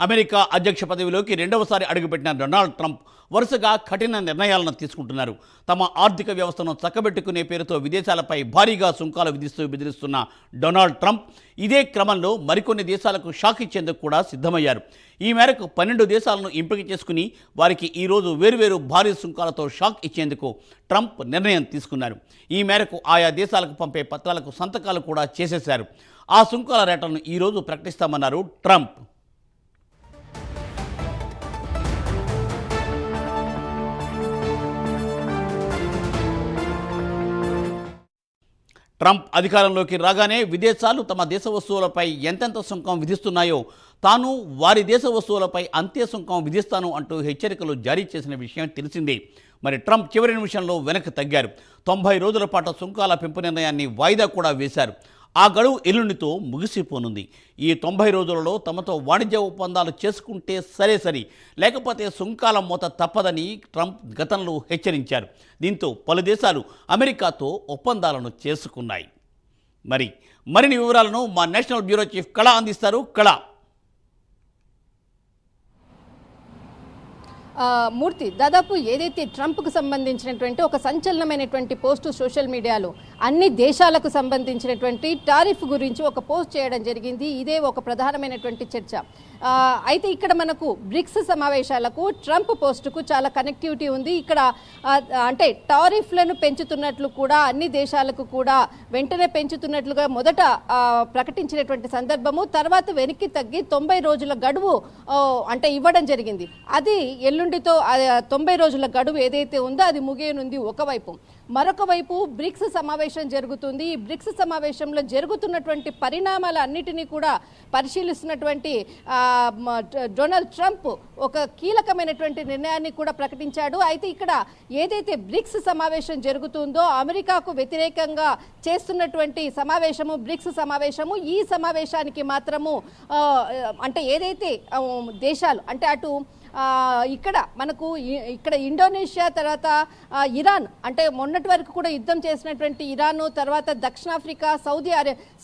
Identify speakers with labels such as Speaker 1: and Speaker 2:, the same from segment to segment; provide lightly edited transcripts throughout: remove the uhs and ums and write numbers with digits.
Speaker 1: America అధ్యక్ష పదవిలోకి రెండవసారి అడుగుపెట్టిన డొనాల్డ్ ట్రంప్ వరుసగా కఠిన నిర్ణయాలను తీసుకుంటున్నారు. తమ ఆర్థిక వ్యవస్థను చక్కబెట్టుకునే పేరుతో విదేశాలపై భారీగా సుంకాలు విధిస్తూ బెదిరిస్తున్న డొనాల్డ్ ట్రంప్ ఇదే క్రమంలో మరికొన్ని దేశాలకు షాక్ ఇచ్చేందుకు కూడా సిద్ధమయ్యారు. ఈ మేరకు 12 దేశాలను ఎంపిక చేసుకుని వారికి ఈరోజు వేర్వేరు భారీ సుంకాలతో షాక్ ఇచ్చేందుకు ట్రంప్ నిర్ణయం తీసుకున్నారు. ఈ మేరకు ఆయా దేశాలకు పంపే పత్రాలకు సంతకాలు కూడా చేసేశారు. ఆ సుంకాల రేట్లను ఈరోజు ప్రకటిస్తామన్నారు ట్రంప్. ట్రంప్ అధికారంలోకి రాగానే విదేశాలు తమ దేశ వస్తువులపై ఎంతెంత సుంకం విధిస్తున్నాయో తాను వారి దేశ వస్తువులపై అంతే సుంకం విధిస్తాను అంటూ హెచ్చరికలు జారీ చేసిన విషయం తెలిసిందే. మరి ట్రంప్ చివరి నిమిషంలో వెనక్కి తగ్గారు. 90 రోజుల పాటు సుంకాల పెంపు నిర్ణయాన్ని వాయిదా కూడా వేశారు. ఆ గడువు ఎల్లుండితో ముగిసిపోనుంది. ఈ 90 రోజులలో తమతో వాణిజ్య ఒప్పందాలు చేసుకుంటే సరే, లేకపోతే సుంకాల మూత తప్పదని ట్రంప్ గతంలో హెచ్చరించారు. దీంతో పలు దేశాలు అమెరికాతో ఒప్పందాలను చేసుకున్నాయి. మరిన్ని వివరాలను మా నేషనల్ బ్యూరో చీఫ్ కళ అందిస్తారు. కళ.
Speaker 2: మూర్తి, దాదాపు ఏదైతే ట్రంప్కు సంబంధించినటువంటి ఒక సంచలనమైనటువంటి పోస్టు సోషల్ మీడియాలో అన్ని దేశాలకు సంబంధించినటువంటి టారిఫ్ గురించి ఒక పోస్ట్ చేయడం జరిగింది. ఇదే ఒక ప్రధానమైనటువంటి చర్చ. అయితే ఇక్కడ మనకు బ్రిక్స్ సమావేశాలకు ట్రంప్ పోస్టుకు చాలా కనెక్టివిటీ ఉంది. ఇక్కడ అంటే టారిఫ్లను పెంచుతున్నట్లు కూడా అన్ని దేశాలకు కూడా వెంటనే పెంచుతున్నట్లుగా మొదట ప్రకటించినటువంటి సందర్భము, తర్వాత వెనక్కి తగ్గి 90 రోజుల గడువు అంటే ఇవ్వడం జరిగింది. అది ఎల్లుండితో 90 రోజుల గడువు ఏదైతే ఉందో అది ముగియనుంది ఒకవైపు. మరొక వైపు బ్రిక్స్ సమావేశం జరుగుతుంది. ఈ బ్రిక్స్ సమావేశంలో జరుగుతున్నటువంటి పరిణామాల అన్నిటినీ కూడా పరిశీలిస్తున్నటువంటి డొనాల్డ్ ట్రంప్ ఒక కీలకమైనటువంటి నిర్ణయాన్ని కూడా ప్రకటించాడు. అయితే ఇక్కడ ఏదైతే బ్రిక్స్ సమావేశం జరుగుతుందో అమెరికాకు వ్యతిరేకంగా చేస్తున్నటువంటి సమావేశము బ్రిక్స్ సమావేశము, ఈ సమావేశానికి మాత్రము అంటే ఏదైతే దేశాలు అంటే అటు ఇక్కడ మనకు ఇక్కడ ఇండోనేషియా, తర్వాత ఇరాన్, అంటే మొన్నటి వరకు కూడా యుద్ధం చేసినటువంటి ఇరాను, తర్వాత దక్షిణాఫ్రికా,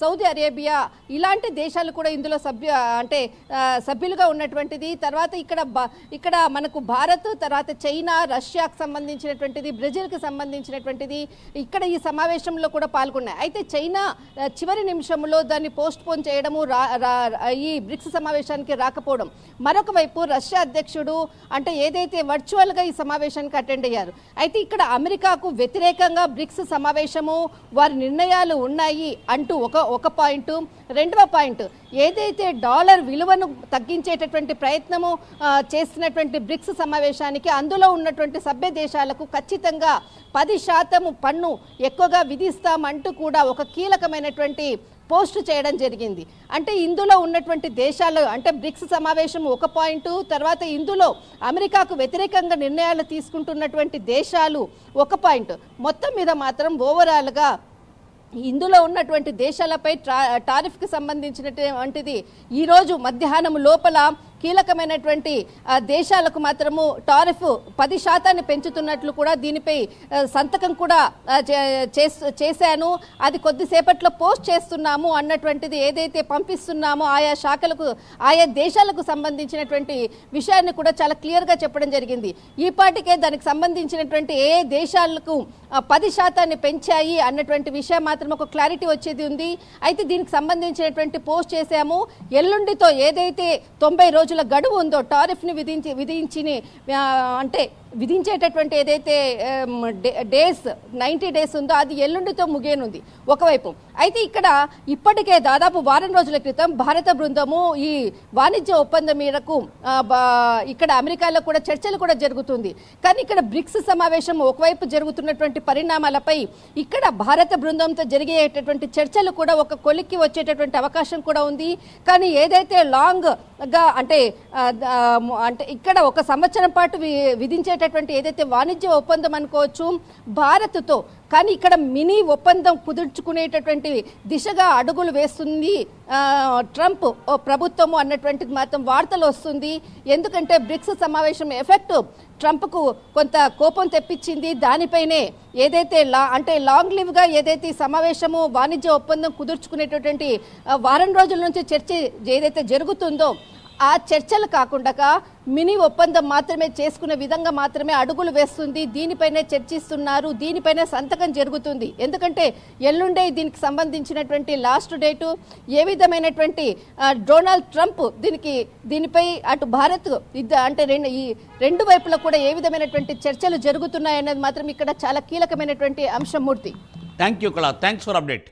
Speaker 2: సౌదీ అరేబియా, ఇలాంటి దేశాలు కూడా ఇందులో సభ్యులుగా ఉన్నటువంటిది. తర్వాత ఇక్కడ మనకు భారత్, తర్వాత చైనా, రష్యాకు సంబంధించినటువంటిది, బ్రెజిల్కి సంబంధించినటువంటిది ఇక్కడ ఈ సమావేశంలో కూడా పాల్గొన్నాయి. అయితే చైనా చివరి నిమిషంలో దాన్ని పోస్ట్ పోన్ చేయడము, ఈ బ్రిక్స్ సమావేశానికి రాకపోవడం. మరొక వైపు రష్యా అధ్యక్షుడు అంటే ఏదైతే వర్చువల్గా ఈ సమావేశానికి అటెండ్ అయ్యారు. అయితే ఇక్కడ అమెరికాకు వ్యతిరేకంగా బ్రిక్స్ సమావేశము వారి నిర్ణయాలు ఉన్నాయి అంటూ ఒక పాయింట్. రెండవ పాయింట్, ఏదైతే డాలర్ విలువను తగ్గించేటటువంటి ప్రయత్నము చేస్తున్నటువంటి బ్రిక్స్ సమావేశానికి అందులో ఉన్నటువంటి సభ్య దేశాలకు ఖచ్చితంగా 10% పన్ను ఎక్కువగా విధిస్తామంటూ కూడా ఒక కీలకమైనటువంటి పోస్ట్ చేయడం జరిగింది. అంటే ఇందులో ఉన్నటువంటి దేశాలు అంటే బ్రిక్స్ సమావేశం ఒక పాయింట్, తర్వాత ఇందులో అమెరికాకు వ్యతిరేకంగా నిర్ణయాలు తీసుకుంటున్నటువంటి దేశాలు ఒక పాయింట్. మొత్తం మీద మాత్రం ఓవరాల్గా ఇందులో ఉన్నటువంటి దేశాలపై టారిఫ్కి సంబంధించినటువంటిది ఈరోజు మధ్యాహ్నం లోపల కీలకమైనటువంటి దేశాలకు మాత్రము టారిఫ్ 10% పెంచుతున్నట్లు కూడా దీనిపై సంతకం కూడా చేశాను, అది కొద్దిసేపట్లో పోస్ట్ చేస్తున్నాము అన్నటువంటిది ఏదైతే పంపిస్తున్నామో ఆయా శాఖలకు, ఆయా దేశాలకు సంబంధించినటువంటి విషయాన్ని కూడా చాలా క్లియర్గా చెప్పడం జరిగింది. ఈ పాటికే దానికి సంబంధించినటువంటి ఏ దేశాలకు 10% పెంచాయి అన్నటువంటి విషయం మాత్రం ఒక క్లారిటీ వచ్చేది ఉంది. అయితే దీనికి సంబంధించినటువంటి పోస్ట్ చేశాము. ఎల్లుండితో ఏదైతే 90 రోజుల గడువు ఉందో టారిఫ్ని విధించేటటువంటి ఏదైతే డేస్ 90 డేస్ ఉందో అది ఎల్లుండితో ముగియనుంది ఒకవైపు. అయితే ఇక్కడ ఇప్పటికే దాదాపు వారం రోజుల క్రితం భారత బృందము ఈ వాణిజ్య ఒప్పందం మేరకు ఇక్కడ అమెరికాలో కూడా చర్చలు కూడా జరుగుతుంది. కానీ ఇక్కడ బ్రిక్స్ సమావేశం ఒకవైపు జరుగుతున్నటువంటి పరిణామాలపై ఇక్కడ భారత బృందంతో జరిగేటటువంటి చర్చలు కూడా ఒక కొలిక్కి వచ్చేటటువంటి అవకాశం కూడా ఉంది. కానీ ఏదైతే లాంగ్గా అంటే ఇక్కడ 1 సంవత్సరం పాటు విధించేటటువంటి ఏదైతే వాణిజ్య ఒప్పందం అనుకోవచ్చు భారత్తో, కానీ ఇక్కడ మినీ ఒప్పందం కుదుర్చుకునేటటువంటి దిశగా అడుగులు వేస్తుంది ట్రంప్ ప్రభుత్వము అన్నటువంటిది మాత్రం వార్తలు వస్తుంది. ఎందుకంటే బ్రిక్స్ సమావేశం ఎఫెక్ట్ ట్రంప్కు కొంత కోపం తెప్పించింది. దానిపైనే ఏదైతే లాంగ్ లివ్గా ఏదైతే సమావేశము వాణిజ్య ఒప్పందం కుదుర్చుకునేటటువంటి వారం రోజుల నుంచి చర్చ ఏదైతే జరుగుతుందో ఆ చర్చలు కాకుండా మినీ ఒప్పందం మాత్రమే చేసుకునే విధంగా మాత్రమే అడుగులు వేస్తుంది. దీనిపైనే చర్చిస్తున్నారు, దీనిపైనే సంతకం జరుగుతుంది. ఎందుకంటే ఎల్లుండే దీనికి సంబంధించినటువంటి లాస్ట్ డేటు. ఏ విధమైనటువంటి డొనాల్డ్ ట్రంప్ దీనిపై అటు భారత్ అంటే ఈ రెండు వైపులా కూడా ఏ విధమైనటువంటి చర్చలు జరుగుతున్నాయన్నది మాత్రం ఇక్కడ చాలా కీలకమైనటువంటి అంశం. మూర్తి,
Speaker 1: థ్యాంక్ యూ కళ, థ్యాంక్స్ ఫర్ అప్డేట్.